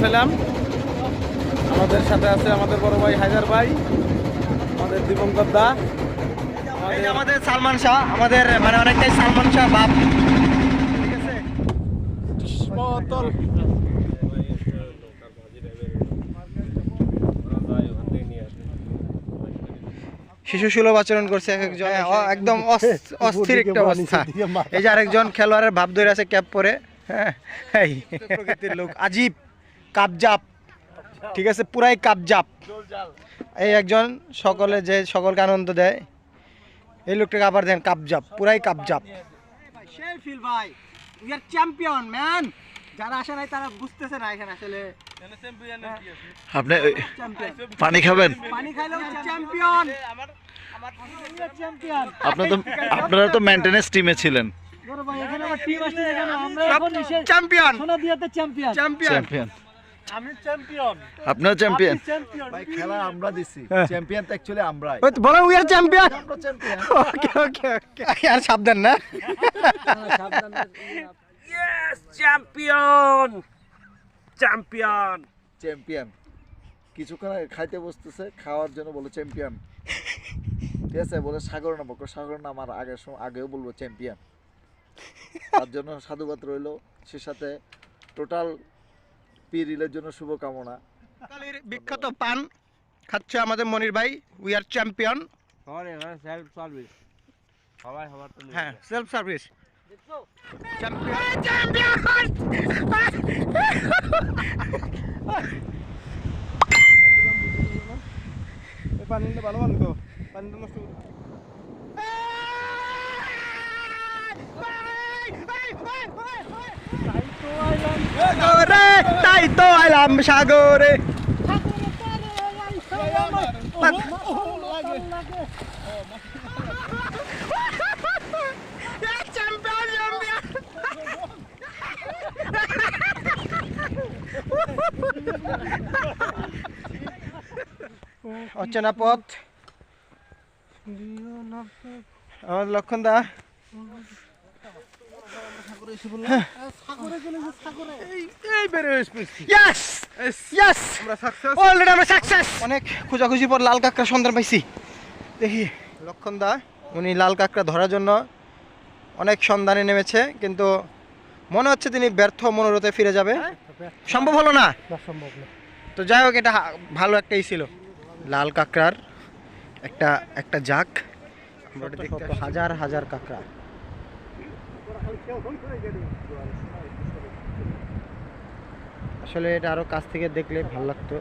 পৌঁছালাম। আমাদের সাথে আছে আমাদের বড় ভাই হায়দার ভাই, আমাদের দীপঙ্কর দা, আমাদের সালমান শাহ, আমাদের মানে অনেকটাই সালমান শাহ বাপ। ঠিক আছে, শিশু সুলভ আচরণ করছে এক একজন, একদম অস্থির একটা অবস্থা। এই যে আরেকজন খেলোয়াড়ের ভাব ধরে আছে ক্যাপ পরে, হ্যাঁ এই প্রকৃতির লোক, আজীব কাবজাপ। ঠিক আছে, পুরাই কাবজাপ। এই একজন সকলকে আনন্দ দেয়, এই লোকটাকে আবার দেন কাবজাপ, পুরাই কাবজাপ। ভাই উই আর চ্যাম্পিয়ন ম্যান। যারা আসে নাই তারা বুঝতেছে না এখানে আসলে আপনি পানি খাবেন? পানি খাইলেও চ্যাম্পিয়ন। আপনারা তো মেইনটেনেন্স টিমে ছিলেন। চ্যাম্পিয়ন, চ্যাম্পিয়ন, আমি চ্যাম্পিয়ন, আপনিও চ্যাম্পিয়ন। ভাই খেলা আমরা দিছি, চ্যাম্পিয়ন তো অ্যাকচুয়ালি আমরাই। বলো উই আর চ্যাম্পিয়ন। আমরা চ্যাম্পিয়ন। ওকে ওকে ওকে, আর সাবধান না। Yes champion, champion, champion. কিছুক্ষণ আগে খাইতে বসতেছে, খাওয়ার জন্য বলে চ্যাম্পিয়ন। ঠিক আছে, বলে সাগর নাম, সাগর নাম আর আগেও বলবো চ্যাম্পিয়ন। তার জন্য সাধুবাদ রইল। সে সাথে টোটাল পিরিলের জন্য শুভকামনা। বিখ্যাত পান খাচ্ছে আমাদের মনির ভাই। We are champion. Self service, সবাই সবার তো হ্যাঁ, সেলফ সার্ভিস। পানি ভালো পানি তো, পানি তো নষ্ট তাই তো আইলাম সাগরে। অচেনা পথ, আমাদের লক্ষণ দা। অনেক খোঁজাখুঁজি পর লাল কাঁকড়া সন্ধান পাইছি। দেখি লক্ষণ দা, উনি লাল কাঁকড়া ধরার জন্য অনেক সন্ধানে নেমেছে, কিন্তু মনে হচ্ছে তিনি ব্যর্থ মনোরথে ফিরে যাবে। সম্ভব হলো না। তো যাই হোক, এটা ভালো একটাই ছিল, লাল কাঁকড়ার একটা জাক। হাজার হাজার কাঁকড়া। আসলে এটা আরো কাছ থেকে দেখলে ভালো লাগতো।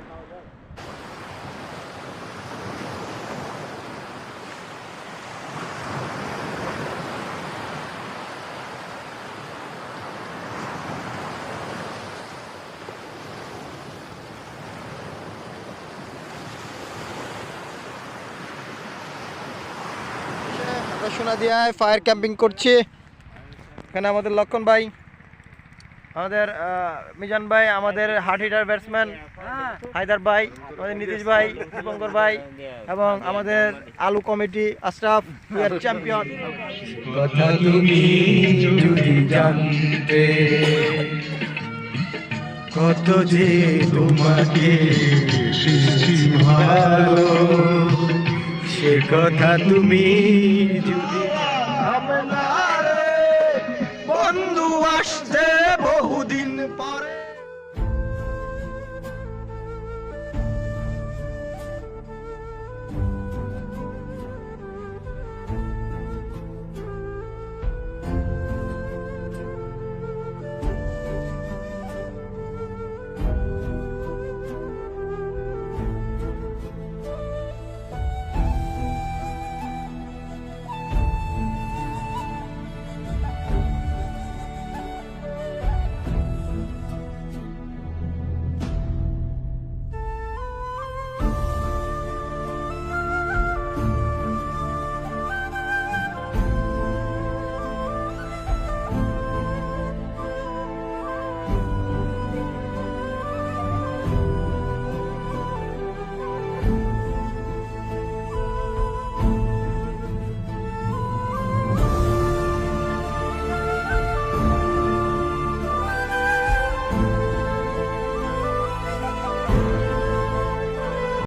সোনাদিয়ায় ফায়ার ক্যাম্পিং করছি। এখানে আমাদের লক্ষণ ভাই, আমাদের মিজান ভাই, আমাদের হার্ড হিটার ব্যাটসম্যান হায়দার ভাই, আমাদের নীতিশ ভাই, দীপঙ্কর ভাই, এবং আমাদের আলু committee Ashraf. We are champion. কথা তুমি যদি জানতে, কত যে তোমাকে ভালো, সে কথা তুমি যদি বন্ধু আসছে বহুদিন